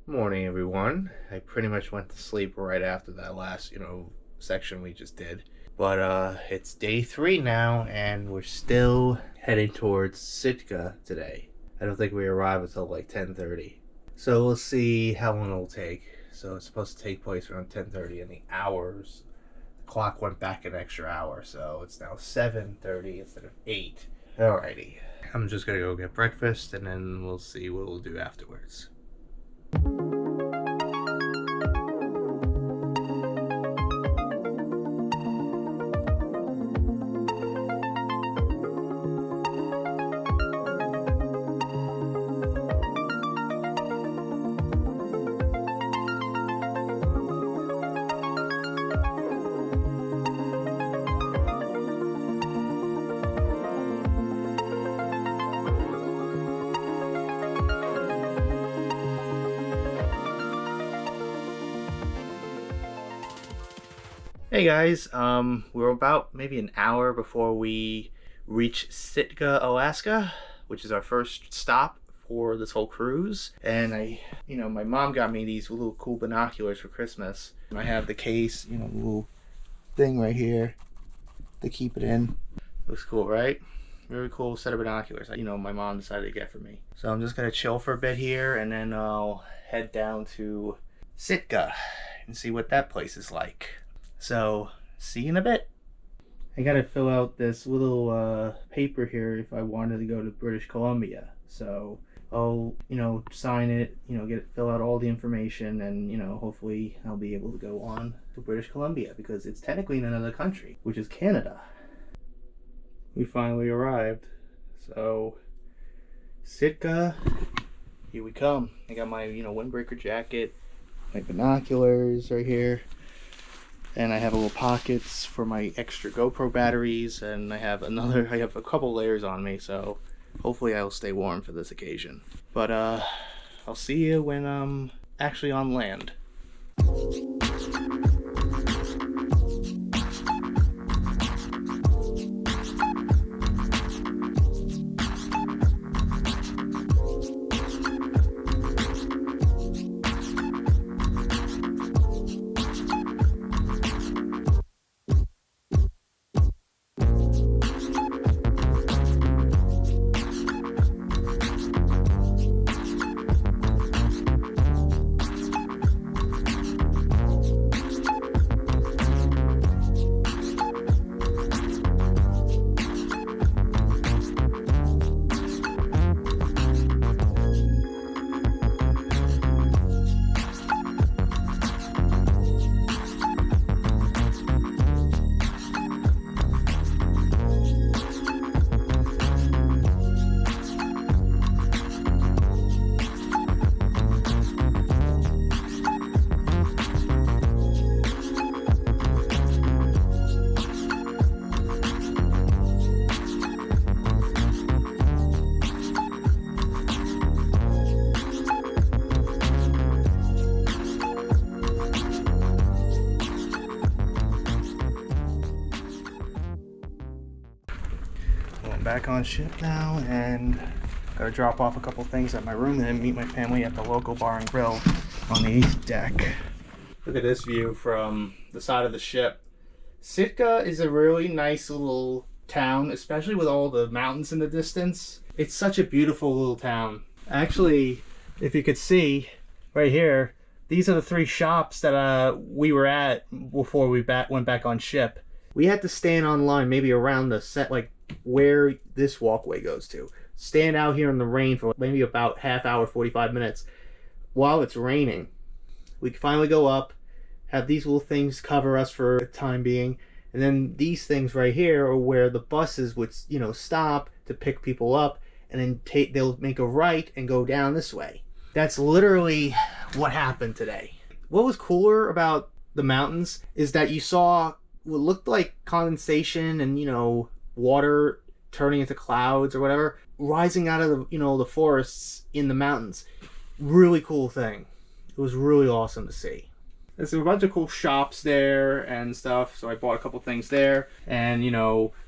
Morning, everyone. I pretty much went to sleep right after that last, section we just did. But it's day 3 now, and we're still heading towards Sitka today. I don't think we arrive until like 10:30. So we'll see how long it'll take. So it's supposed to take place around 10:30, and the clock went back an extra hour, so it's now 7:30 instead of 8. Alrighty. I'm just gonna go get breakfast, and then we'll see what we'll do afterwards. Hey guys, we're about maybe an hour before we reach Sitka, Alaska, which is our first stop for this whole cruise. And my mom got me these little cool binoculars for Christmas. I have the case, the little thing right here to keep it in. Looks cool, right? Very cool set of binoculars, my mom decided to get for me. So I'm just gonna chill for a bit here, and then I'll head down to Sitka and see what that place is like. So, see you in a bit. I gotta fill out this little paper here if I wanted to go to British Columbia. So, I'll, sign it, fill out all the information, and, hopefully I'll be able to go on to British Columbia, because it's technically in another country, which is Canada. We finally arrived. So, Sitka, here we come. I got my, windbreaker jacket, my binoculars right here. And I have little pockets for my extra GoPro batteries, and I have a couple layers on me, so hopefully I'll stay warm for this occasion. But I'll see you when I'm actually on land. Back on ship now, and gotta drop off a couple things at my room and then meet my family at the local bar and grill on the 8th deck. Look at this view from the side of the ship. Sitka is a really nice little town, especially with all the mountains in the distance. It's such a beautiful little town. Actually, if you could see right here, these are the 3 shops that we were at before we went back on ship. We had to stand on line maybe around the set, like where this walkway goes to. Stand out here in the rain for maybe about half hour, 45 minutes while it's raining. We can finally go up, have these little things cover us for the time being, and then these things right here are where the buses would, stop to pick people up, and then they'll make a right and go down this way. That's literally what happened today. What was cooler about the mountains is that you saw what looked like condensation and, water turning into clouds or whatever, rising out of the, the forests in the mountains. Really cool thing. It was really awesome to see. There's a bunch of cool shops there and stuff, so I bought a couple things there. And,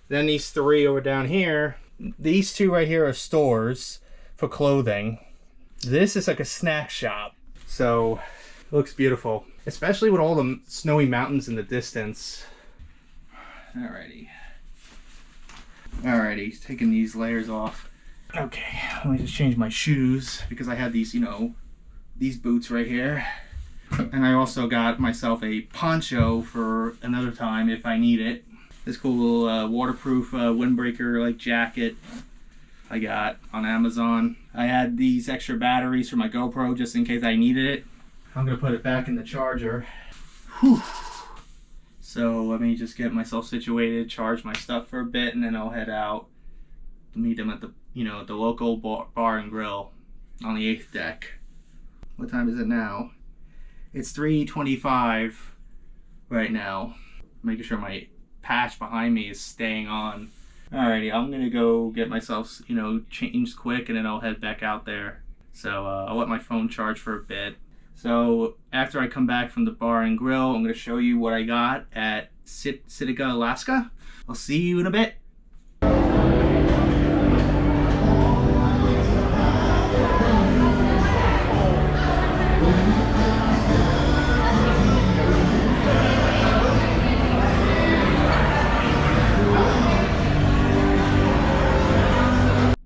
then these 3 over down here, these 2 right here are stores for clothing. This is like a snack shop. So it looks beautiful, especially with all the snowy mountains in the distance. Alrighty, taking these layers off. Okay, let me just change my shoes because I had these, you know, these boots right here. And I also got myself a poncho for another time if I need it. This cool little waterproof windbreaker like jacket I got on Amazon. I had these extra batteries for my GoPro just in case I needed it. I'm gonna put it back in the charger. Whew. So let me just get myself situated, charge my stuff for a bit, and then I'll head out to meet them at the, you know, the local bar and grill on the 8th deck. What time is it now? It's 3:25 right now. Making sure my patch behind me is staying on. Alrighty, I'm gonna go get myself, you know, changed quick, and then I'll head back out there. So I'll let my phone charge for a bit. So after I come back from the bar and grill, I'm gonna show you what I got at Sitka, Alaska. I'll see you in a bit.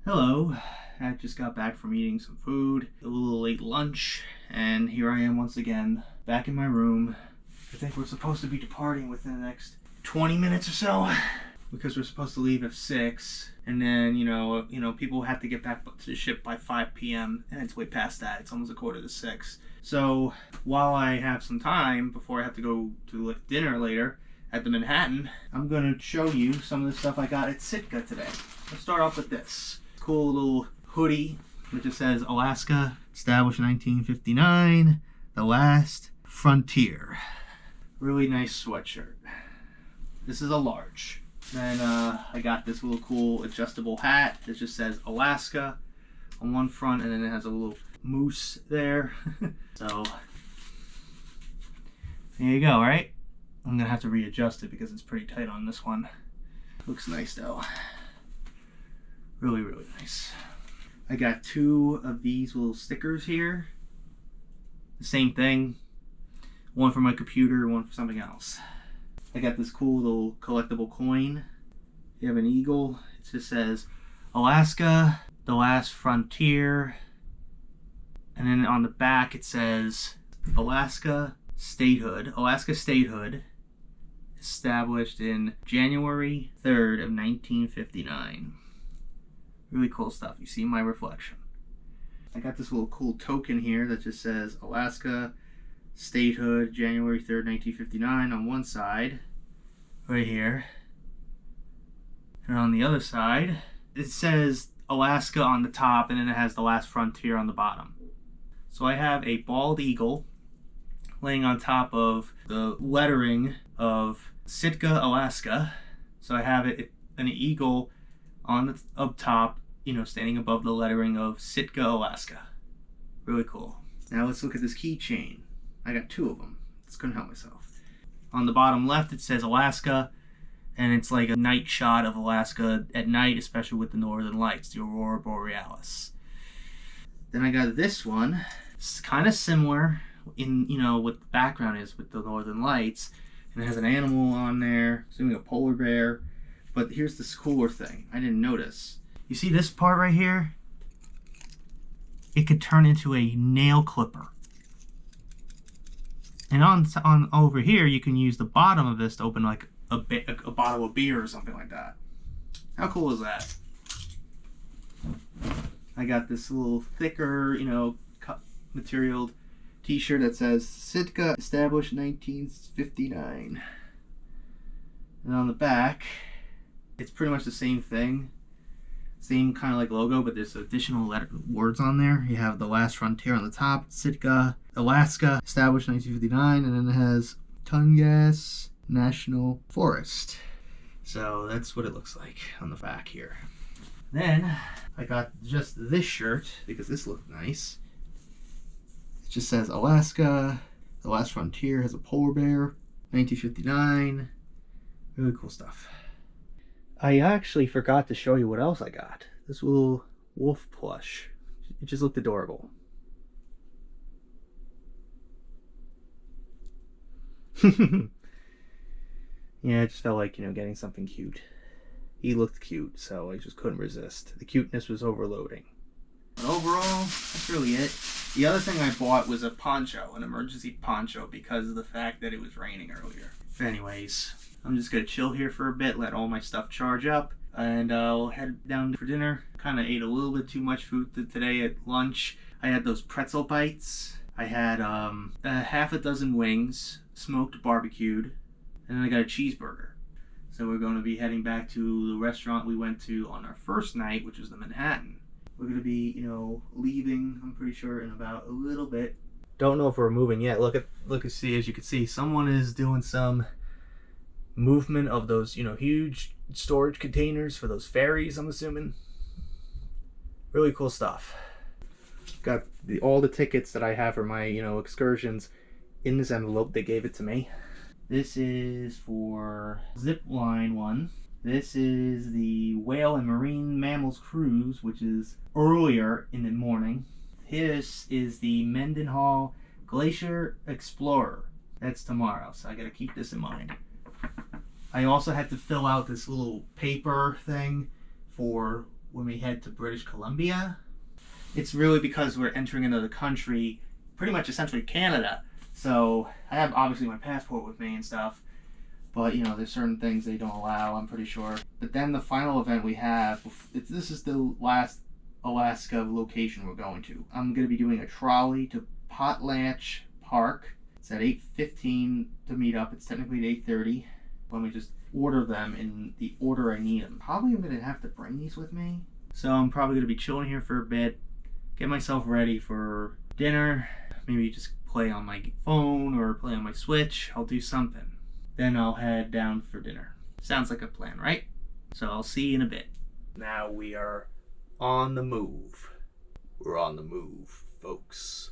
Hello, I just got back from eating some food, a little late lunch, and here I am once again, back in my room. I think we're supposed to be departing within the next 20 minutes or so, because we're supposed to leave at 6, and then, you know, people have to get back to the ship by 5 p.m., and it's way past that. It's almost 5:45. So, while I have some time before I have to go to dinner later at the Manhattan, I'm going to show you some of the stuff I got at Sitka today. Let's start off with this cool little hoodie that just says Alaska, established in 1959, the last frontier. Really nice sweatshirt. This is a large. Then I got this little cool adjustable hat that just says Alaska on one front, and then it has a little moose there. So there you go, right? I'm gonna have to readjust it because it's pretty tight on this one. Looks nice though. Really, really nice. I got 2 of these little stickers here. The same thing. One for my computer, one for something else. I got this cool little collectible coin. You have an eagle. It just says Alaska, the last frontier. And then on the back it says Alaska statehood. Alaska statehood, established in January 3rd of 1959. Really cool stuff. You see my reflection. I got this little cool token here that just says Alaska statehood, January 3rd, 1959 on one side, right here. And on the other side, it says Alaska on the top, and then it has the last frontier on the bottom. So I have a bald eagle laying on top of the lettering of Sitka, Alaska. So I have it, an eagle on the up top, you know, standing above the lettering of Sitka, Alaska. Really cool. Now let's look at this keychain. I got 2 of them. Just couldn't help myself. On the bottom left it says Alaska, and it's like a night shot of Alaska at night, especially with the northern lights, the aurora borealis. Then I got this one. It's kind of similar in, you know, what the background is with the northern lights, and it has an animal on there, assuming a polar bear. But here's this cooler thing I didn't notice. You see this part right here? It could turn into a nail clipper. And on over here, you can use the bottom of this to open like a bottle of beer or something like that. How cool is that? I got this little thicker, you know, material t-shirt that says Sitka, established 1959. And on the back, it's pretty much the same thing. Same kind of like logo, but there's additional words on there. You have the last frontier on the top, Sitka, Alaska, established 1959, and then it has Tungas National Forest. So that's what it looks like on the back here. Then I got just this shirt because this looked nice. It just says Alaska, the last frontier, has a polar bear, 1959. Really cool stuff. I actually forgot to show you what else I got. This little wolf plush. It just looked adorable. Yeah, I just felt like, getting something cute. He looked cute, so I just couldn't resist. The cuteness was overloading. But overall, that's really it. The other thing I bought was a poncho, an emergency poncho, because of the fact that it was raining earlier. But anyways, I'm just going to chill here for a bit, let all my stuff charge up, and I'll head down for dinner. Kind of ate a little bit too much food today at lunch. I had those pretzel bites. I had a half a dozen wings, smoked barbecued, and then I got a cheeseburger. So we're going to be heading back to the restaurant we went to on our first night, which was the Manhattan. We're going to be, leaving, I'm pretty sure, in about a little bit. Don't know if we're moving yet. As you can see, someone is doing some movement of those, huge storage containers for those ferries, I'm assuming. Really cool stuff. Got all the tickets that I have for my, excursions in this envelope. They gave it to me. This is for zip line one. This is the Whale and Marine Mammals Cruise, which is earlier in the morning. This is the Mendenhall Glacier Explorer. That's tomorrow, so I gotta keep this in mind. I also had to fill out this little paper thing for when we head to British Columbia. It's really because we're entering another country, pretty much essentially Canada. So I have obviously my passport with me and stuff, but there's certain things they don't allow, I'm pretty sure. But then the final event we have, this is the last Alaska location we're going to. I'm going to be doing a trolley to Potlatch Park. It's at 8:15 to meet up. It's technically at 8:30. Let me just order them in the order I need them. Probably I'm going to have to bring these with me. So I'm probably going to be chilling here for a bit, get myself ready for dinner, maybe just play on my phone or play on my Switch. I'll do something. Then I'll head down for dinner. Sounds like a plan, right? So I'll see you in a bit. Now we are on the move. We're on the move, folks.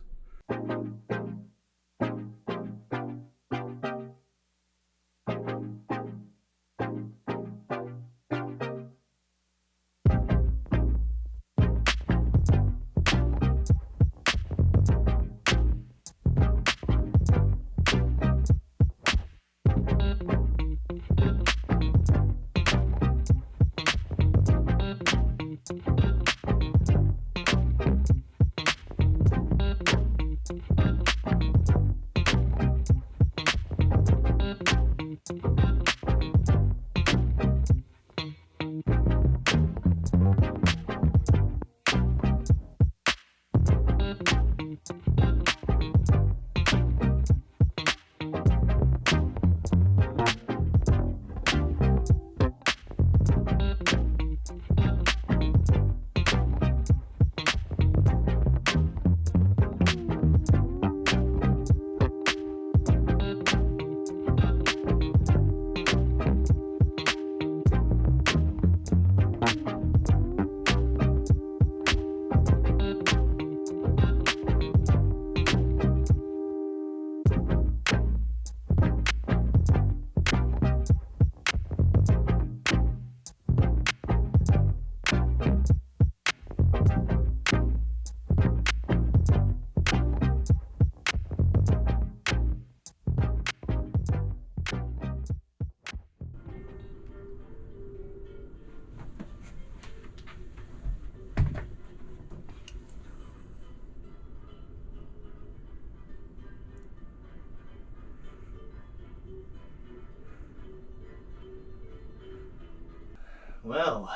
Well,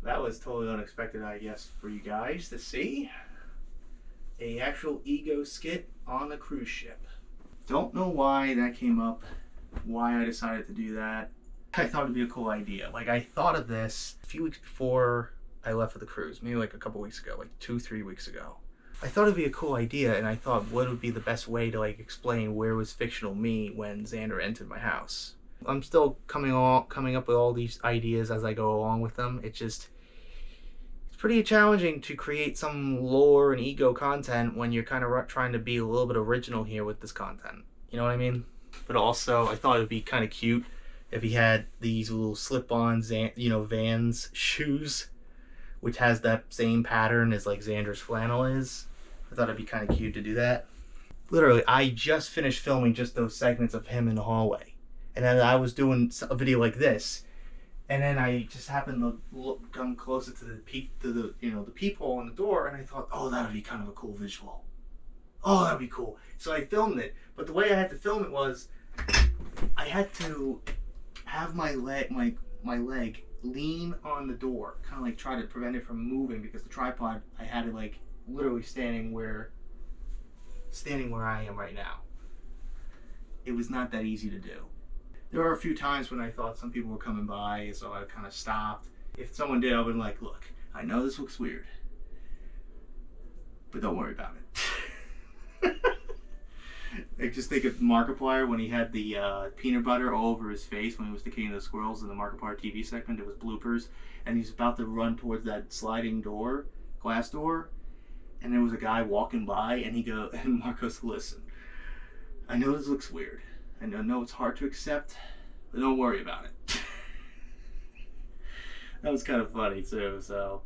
that was totally unexpected, I guess, for you guys to see. A actual ego skit on a cruise ship. Don't know why that came up, why I decided to do that. I thought it'd be a cool idea. Like, I thought of this a few weeks before I left for the cruise, maybe like a couple weeks ago, like 2-3 weeks ago. I thought it'd be a cool idea, and I thought what would be the best way to like explain where was fictional me when Xander entered my house. I'm still coming up with all these ideas as I go along with them. It's pretty challenging to create some lore and ego content when you're kind of trying to be a little bit original here with this content. You know what I mean? But also, I thought it would be kind of cute if he had these little slip-on, Vans shoes, which has that same pattern as like Xander's flannel is. I thought it'd be kind of cute to do that. literally, I just finished filming just those segments of him in the hallway. And then I was doing a video like this. And then I just happened to come closer to the peephole in the door, and I thought, oh, that would be kind of a cool visual. Oh, that'd be cool. So I filmed it. But the way I had to film it was, I had to have my leg lean on the door, kind of like try to prevent it from moving, because the tripod, I had it like literally standing where I am right now. It was not that easy to do. There were a few times when I thought some people were coming by, so I kind of stopped. If someone did, I would be like, look, I know this looks weird, but don't worry about it. I just think of Markiplier when he had the peanut butter all over his face when he was the king of the squirrels in the Markiplier TV segment. It was bloopers, and he's about to run towards that sliding door, glass door, and there was a guy walking by, and Mark goes, listen, I know this looks weird. I know it's hard to accept, but don't worry about it. That was kind of funny too. So,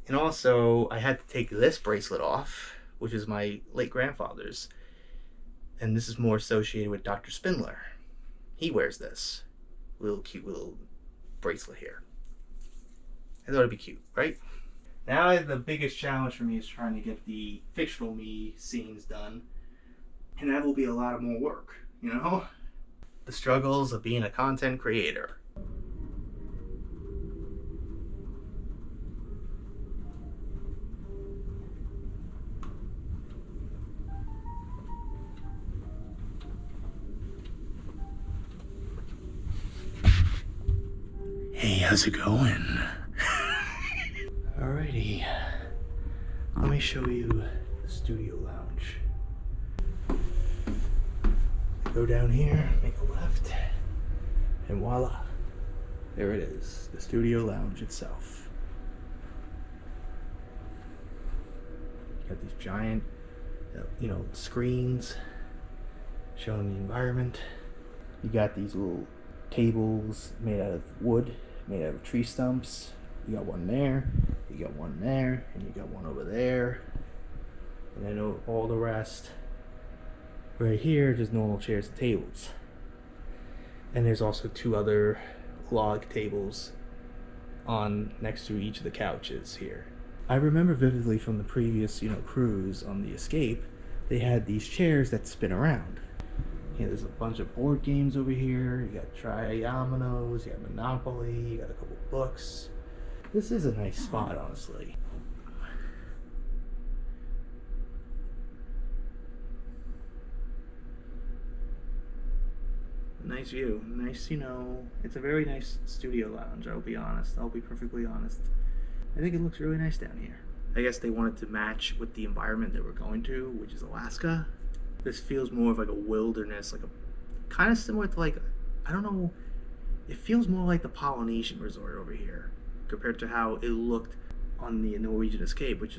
and also I had to take this bracelet off, which is my late grandfather's, and this is more associated with Dr. Spindler. He wears this cute little bracelet here. I thought it'd be cute, right? Now the biggest challenge for me is trying to get the fictional me scenes done, and that will be a lot of more work, you know? The struggles of being a content creator. Hey, how's it going? Alrighty, let me show you the studio lounge. Go down here, make a left, and voila, there it is, the studio lounge itself. You got these giant, screens showing the environment. You got these little tables made out of wood, made out of tree stumps. You got one there, you got one there, and you got one over there, and then all the rest. Right here, just normal chairs and tables. And there's also 2 other log tables on next to each of the couches here. I remember vividly from the previous, cruise on the Escape, they had these chairs that spin around. There's a bunch of board games over here. You got Triominoes, you got Monopoly, you got a couple books. This is a nice spot, honestly. Nice view, nice, it's a very nice studio lounge, I'll be honest. I'll be perfectly honest. I think it looks really nice down here. I guess they wanted to match with the environment that we're going to, which is Alaska. This feels more of like a wilderness, kind of similar to I don't know, it feels more like the Polynesian resort over here compared to how it looked on the Norwegian Escape, which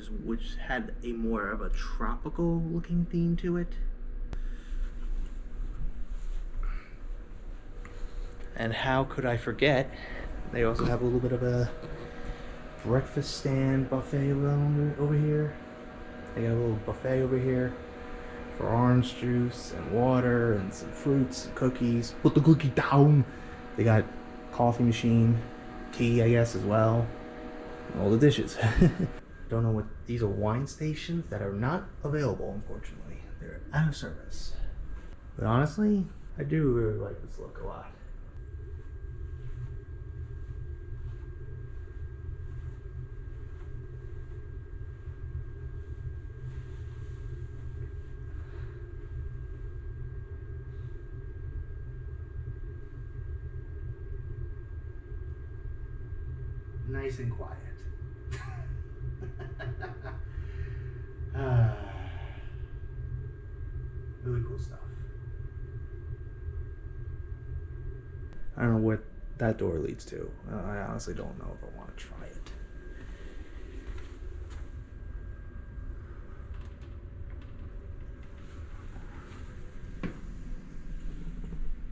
had a more of a tropical looking theme to it. And how could I forget, they also have a little bit of a breakfast stand buffet over here. They got a little buffet over here for orange juice and water and some fruits and cookies. Put the cookie down. They got coffee machine, tea, I guess, as well. And all the dishes. Don't know what, these are wine stations that are not available, unfortunately. They're out of service. But honestly, I do really like this look a lot. Nice and quiet. Really cool stuff. I don't know what that door leads to. I honestly don't know if I want to try it.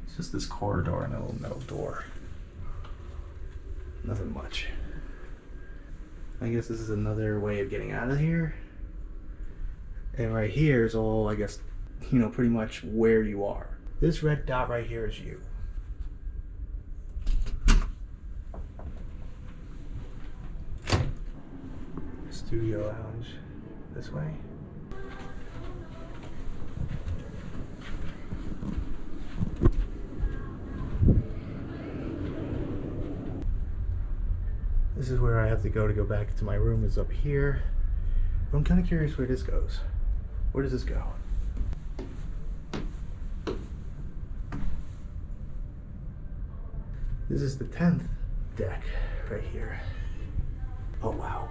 It's just this corridor and a little metal door. Nothing much. I guess this is another way of getting out of here. And right here is all, I guess, you know, pretty much where you are. This red dot right here is you. Studio lounge this way. This is where I have to go back to my room, is up here. But I'm kind of curious where this goes. Where does this go? This is the 10th deck right here. Oh wow.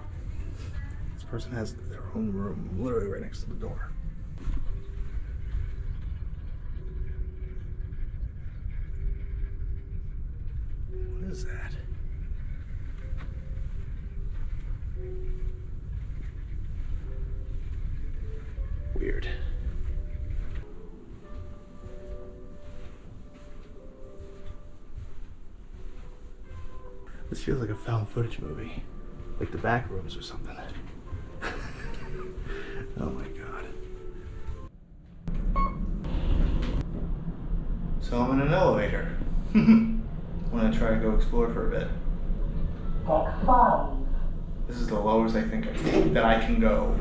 This person has their own room literally right next to the door. What is that? Weird. This feels like a found footage movie, like the back rooms or something. Oh my god. So I'm in an elevator. I'm gonna try to go explore for a bit. Deck 5. This is the lowest I think that I can go,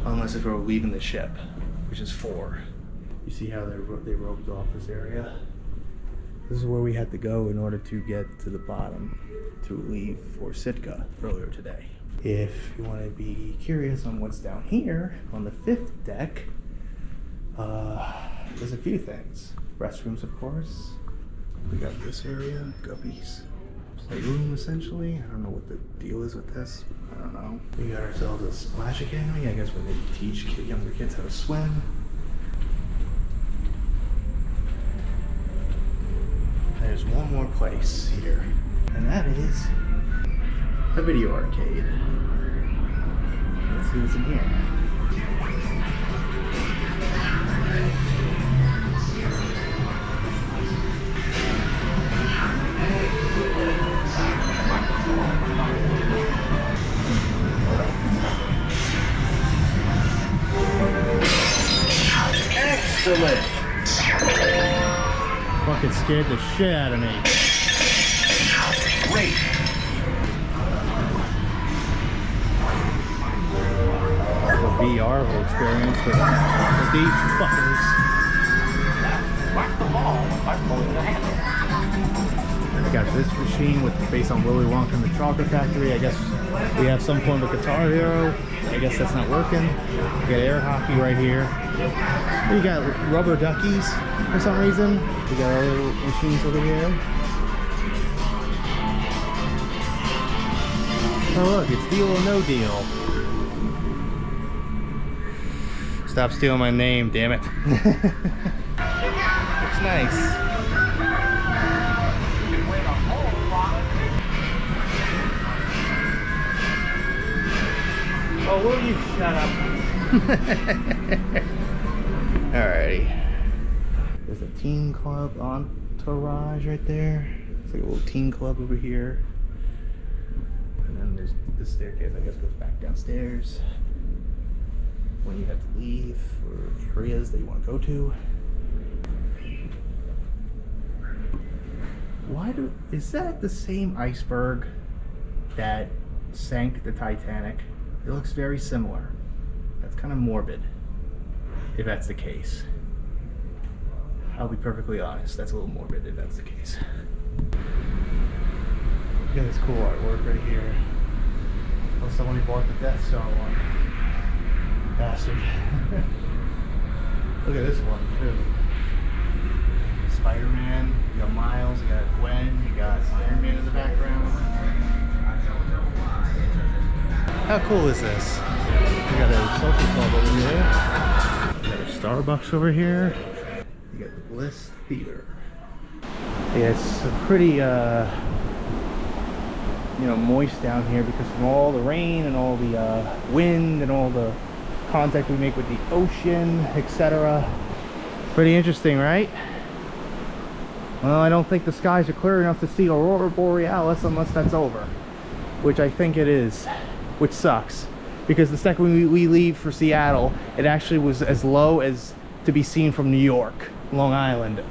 unless if we're leaving the ship, which is 4. You see how they roped off this area? This is where we had to go in order to get to the bottom to leave for Sitka earlier today. If you want to be curious on what's down here on the 5th deck, there's a few things. Restrooms, of course. We got this area, guppies. Playroom, essentially. I don't know what the deal is with this. I don't know. We got ourselves a splash academy, I guess, where they teach younger kids how to swim. There's one more place here, and that is a video arcade. Let's see what's in here. Excellent! Fucking scared the shit out of me. Great! That's a VR whole experience for these fuckers. I got this machine based on Willy Wonka and the Chocolate Factory. I guess we have some form of Guitar Hero. I guess that's not working. We got air hockey right here. We got rubber duckies for some reason. We got our little machines over here. Oh look, it's Deal or No Deal. Stop stealing my name, damn it. Looks nice. Oh, will you shut up? Alrighty. There's a teen club entourage right there. It's like a little teen club over here. And then there's this staircase, I guess, goes back downstairs when you have to leave for areas that you want to go to. Is that the same iceberg that sank the Titanic? It looks very similar. That's kind of morbid, if that's the case. I'll be perfectly honest, that's a little morbid if that's the case. Look at this cool artwork right here. Oh, somebody bought the Death Star one. Bastard. Look at this one, too. Spider-Man, you got Miles, you got Gwen, you got Iron Man in the background. How cool is this? We got a social club over here. We got a Starbucks over here. You got the Bliss Theater. Yeah, it's pretty, moist down here because from all the rain and all the wind and all the contact we make with the ocean, etc. Pretty interesting, right? Well, I don't think the skies are clear enough to see Aurora Borealis unless that's over, which I think it is, which sucks because the second we leave for Seattle, it actually was as low as to be seen from New York, Long Island.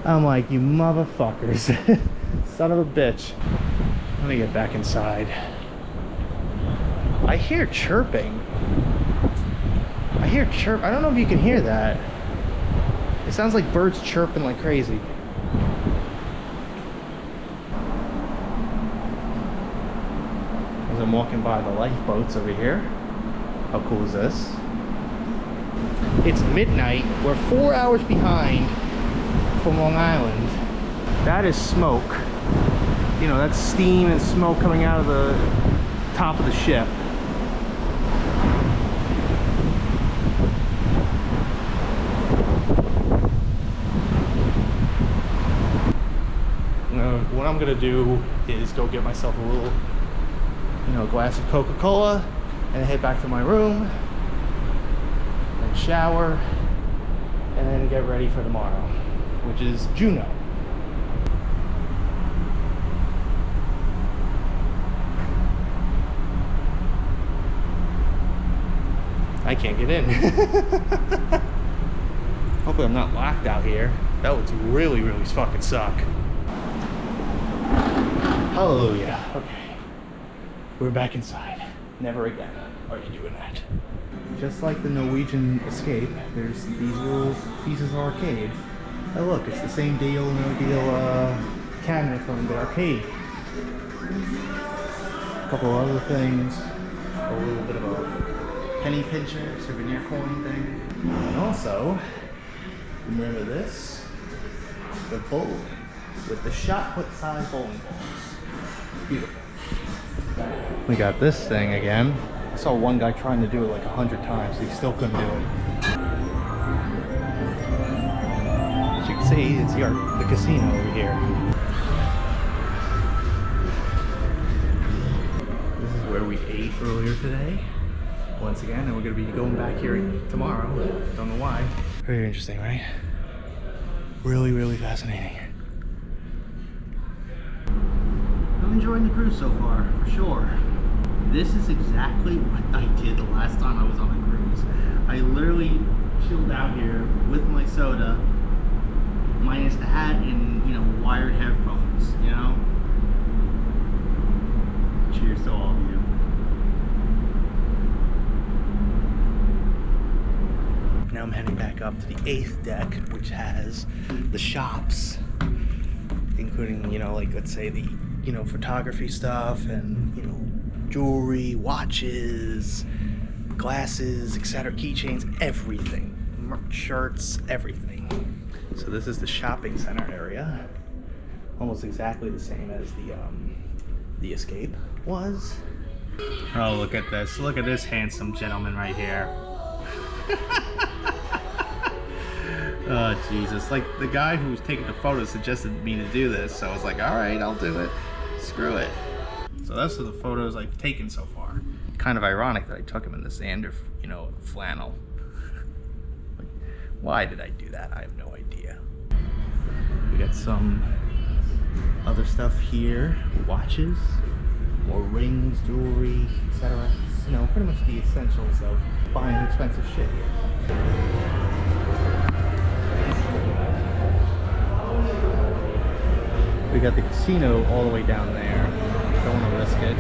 I'm like, you motherfuckers. Son of a bitch. Let me get back inside. I hear chirping. I hear chirp. I don't know if you can hear that. It sounds like birds chirping like crazy. As I'm walking by the lifeboats over here. How cool is this? It's midnight. We're 4 hours behind from Long Island. That is smoke. You know, that's steam and smoke coming out of the top of the ship. What I'm gonna do is go get myself a little, glass of Coca-Cola and head back to my room and shower and then get ready for tomorrow, which is Juneau. I can't get in. Hopefully I'm not locked out here. That would really, really fucking suck. Hallelujah. Okay. We're back inside. Never again are you doing that. Just like the Norwegian Escape, there's these little pieces of arcade. Oh look, it's the same deal, no deal cabinet from the arcade. A couple other things. A little bit of a penny pincher, souvenir coin thing. And also, remember this? The bowling with the shot put size bowling balls. Beautiful. We got this thing again. I saw one guy trying to do it like 100 times. He still couldn't do it. As you can see, it's the casino over here. This is where we ate earlier today. Once again, and we're going to be going back here tomorrow. Don't know why. Very interesting, right? Really, really fascinating. I'm enjoying the cruise so far, for sure. This is exactly what I did the last time I was on a cruise. I literally chilled out here with my soda, minus the hat and, wired headphones, Cheers to all of you. Now I'm heading back up to the 8th deck, which has the shops, including, let's say the, photography stuff and, jewelry, watches, glasses, etc., keychains, everything. Shirts, everything. So this is the shopping center area. Almost exactly the same as the Escape was. Oh, look at this. Look at this handsome gentleman right here. Oh, Jesus. Like, the guy who was taking the photo suggested me to do this, so I was like, all right, I'll do it. Screw it. So those are the photos I've taken so far. Kind of ironic that I took him in the Xander, flannel. Like, why did I do that? I have no idea. We got some other stuff here. Watches, more rings, jewelry, etc. Pretty much the essentials of buying expensive shit here. We got the casino all the way down there. Don't want to risk it.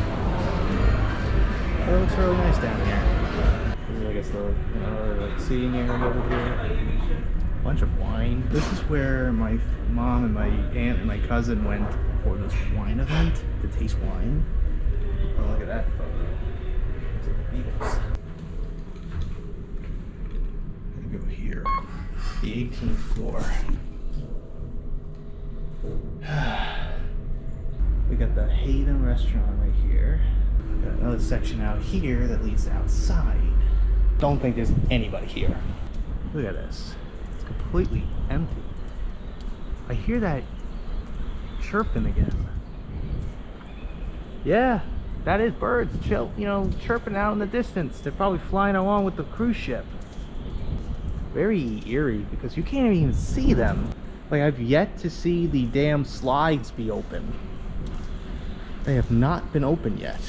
But it looks really nice down here. This is, I guess, the seating area over here. Bunch of wine. This is where my mom and my aunt and my cousin went for this wine event to taste wine. Oh, look at that photo. It's like the Beatles. I'm gonna go here. The 18th floor. We got the Haven restaurant right here. Got another section out here that leads outside. Don't think there's anybody here. Look at this. It's completely empty. I hear that chirping again. Yeah, that is birds chirping out in the distance. They're probably flying along with the cruise ship. Very eerie because you can't even see them. Like, I've yet to see the damn slides be open. They have not been open yet.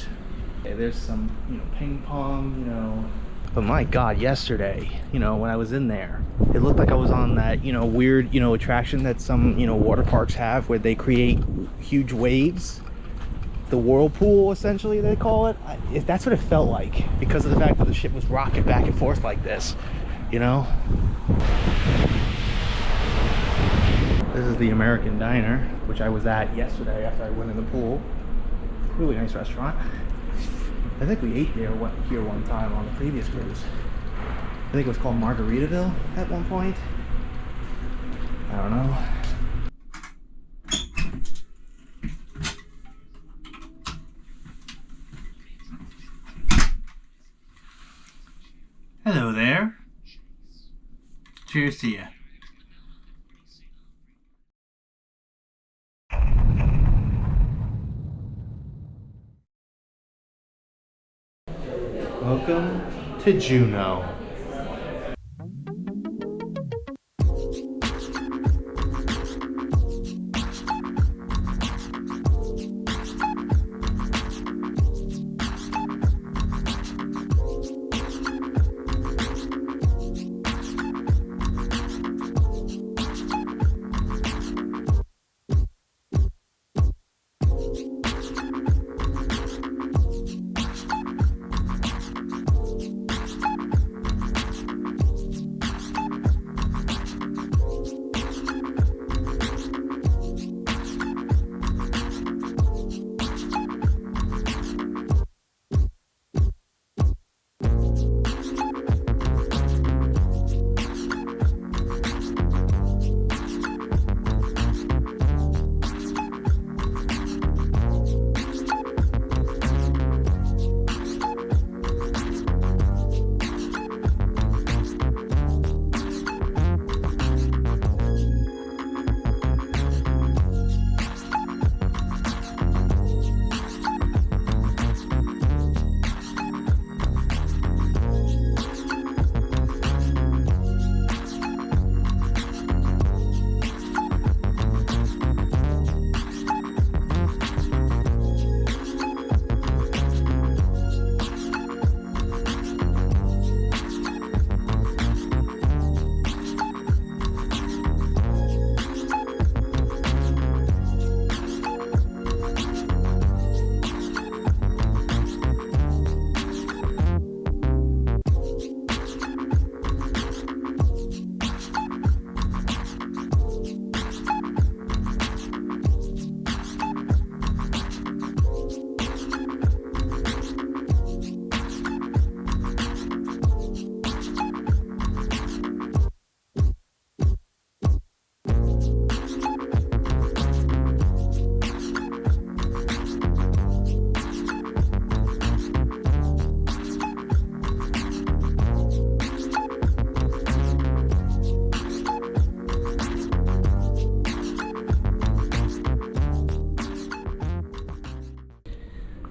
Okay, there's some, ping pong, But my God, yesterday, you know, when I was in there, it looked like I was on that, you know, weird, you know, attraction that some, you know, water parks have where they create huge waves. The whirlpool, essentially, they call it. That's what it felt like because of the fact that the ship was rocking back and forth like this, you know? This is the American Diner, which I was at yesterday after I went in the pool. Really nice restaurant. I think we ate there here one time on the previous cruise. I think it was called Margaritaville at one point. I don't know. Hello there. Cheers to you. Welcome to Juneau.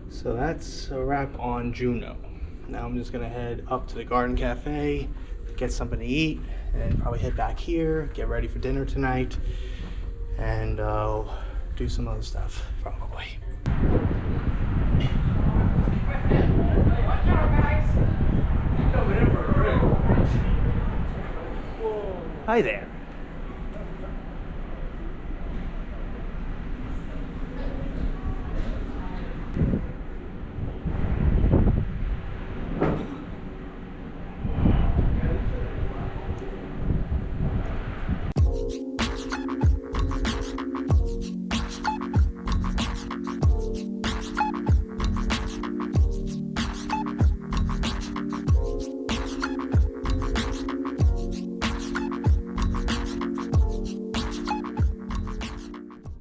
So that's a wrap on Juneau. Now I'm just gonna head up to the Garden Cafe, get something to eat, and probably head back here, get ready for dinner tonight, and do some other stuff, probably. Hi there.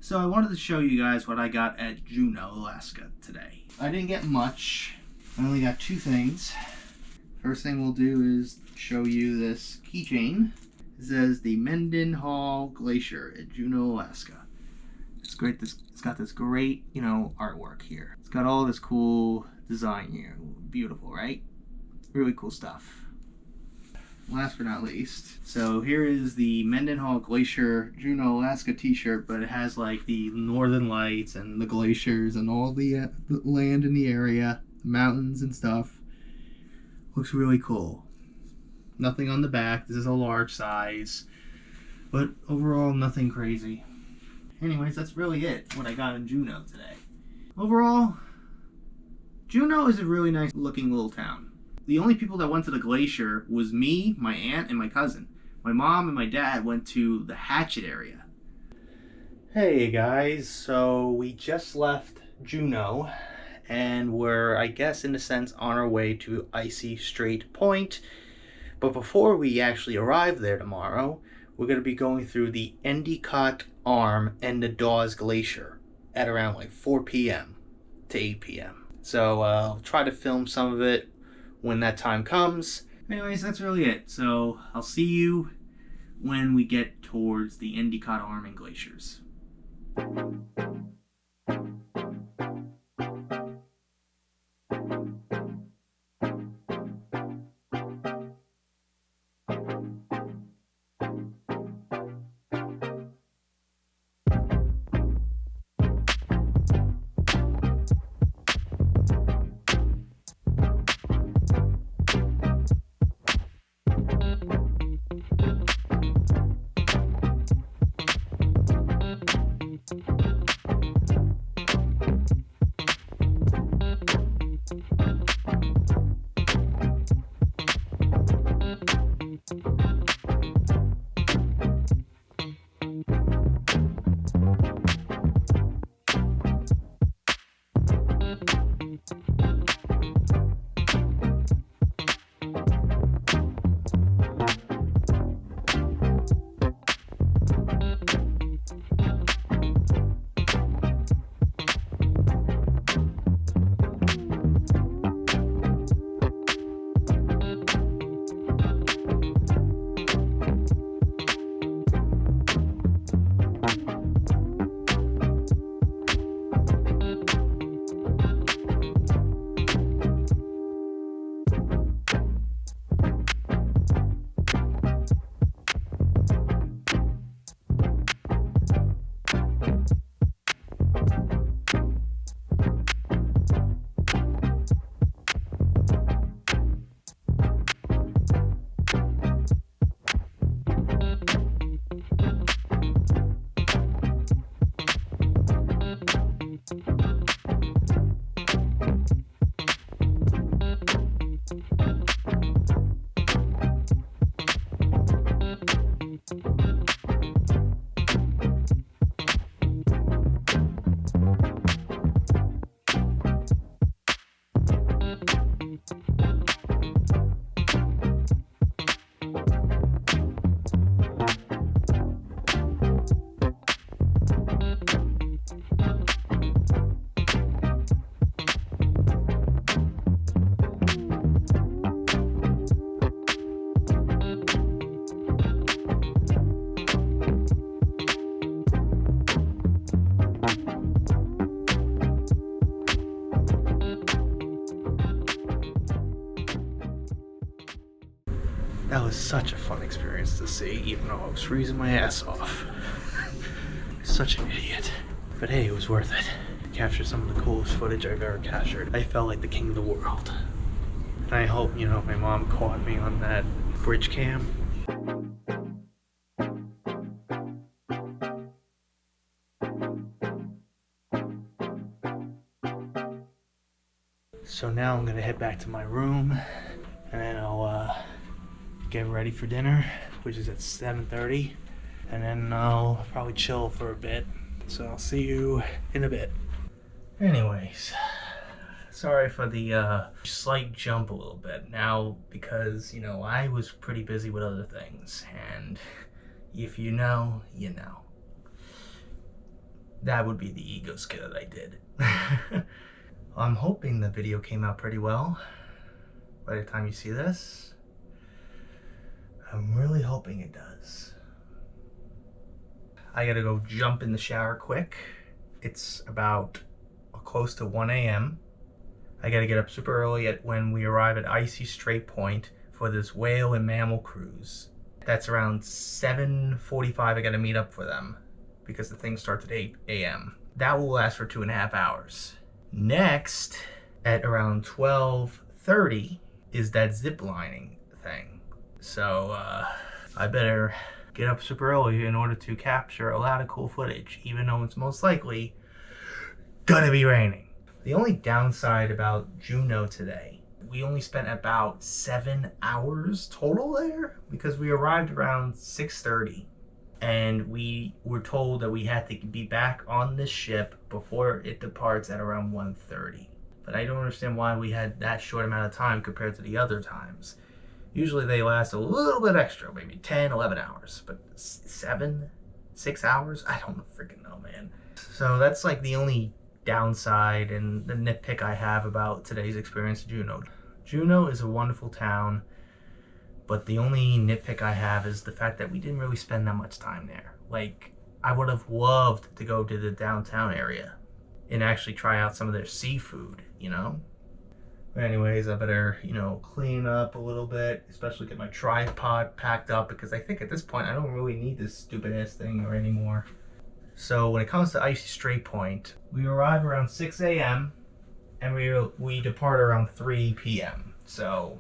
So I wanted to show you guys what I got at Juneau, Alaska today. I didn't get much. I only got two things. First thing we'll do is show you this keychain. It says the Mendenhall Glacier at Juneau, Alaska. It's great. It's got this great, you know, artwork here. It's got all this cool design here. Beautiful, right? Really cool stuff. Last but not least, so here is the Mendenhall Glacier Juneau, Alaska t-shirt, but it has like the northern lights and the glaciers and all the land in the area, the mountains and stuff, Looks really cool. Nothing on the back. This is a large size. But overall, nothing crazy. Anyways, that's really it, what I got in Juneau today. Overall, Juneau is a really nice looking little town. The only people that went to the Glacier was me, my aunt, and my cousin. My mom and my dad went to the Hatchet area. Hey guys, so we just left Juneau and we're, I guess in a sense, on our way to Icy Strait Point. But before we actually arrive there tomorrow, we're going to be going through the Endicott Arm and the Dawes Glacier at around like 4 p.m. to 8 p.m. So I'll try to film some of it when that time comes. Anyways, that's really it. So I'll see you when we get towards the Endicott Arm and Glaciers. That was such a fun experience to see, even though I was freezing my ass off. Such an idiot. But hey, it was worth it. Captured some of the coolest footage I've ever captured. I felt like the king of the world. And I hope, you know, my mom caught me on that bridge cam. So now I'm gonna head back to my room and then I'll get ready for dinner, which is at 7:30, and then I'll probably chill for a bit. So I'll see you in a bit. Anyways, sorry for the slight jump a little bit now because, you know, I was pretty busy with other things, and if you know, you know. That would be the ego scare that I did. I'm hoping the video came out pretty well by the time you see this. I'm really hoping it does. I gotta go jump in the shower quick. It's about close to 1 a.m. I gotta get up super early when we arrive at Icy Strait Point for this whale and mammal cruise. That's around 7:45. I gotta meet up for them because the thing starts at 8 a.m. That will last for 2.5 hours. Next, at around 12:30, is that zip lining thing. So I better get up super early in order to capture a lot of cool footage, even though it's most likely gonna be raining. The only downside about Juneau today, we only spent about 7 hours total there because we arrived around 6:30 and we were told that we had to be back on this ship before it departs at around 1:30. But I don't understand why we had that short amount of time compared to the other times. Usually they last a little bit extra, maybe 10, 11 hours, but 6 hours? I don't freaking know, man. So that's like the only downside and the nitpick I have about today's experience in Juneau. Juneau is a wonderful town, but the only nitpick I have is the fact that we didn't really spend that much time there. Like, I would have loved to go to the downtown area and actually try out some of their seafood, you know? But anyways, I better, clean up a little bit, especially get my tripod packed up because I think at this point I don't really need this stupid ass thing anymore. So when it comes to Icy Strait Point, we arrive around 6 a.m. and we depart around 3 p.m. So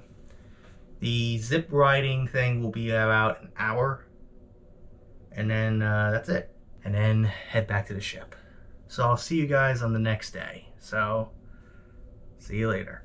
the zip riding thing will be about an hour, and then that's it. And then head back to the ship. So I'll see you guys on the next day. So see you later.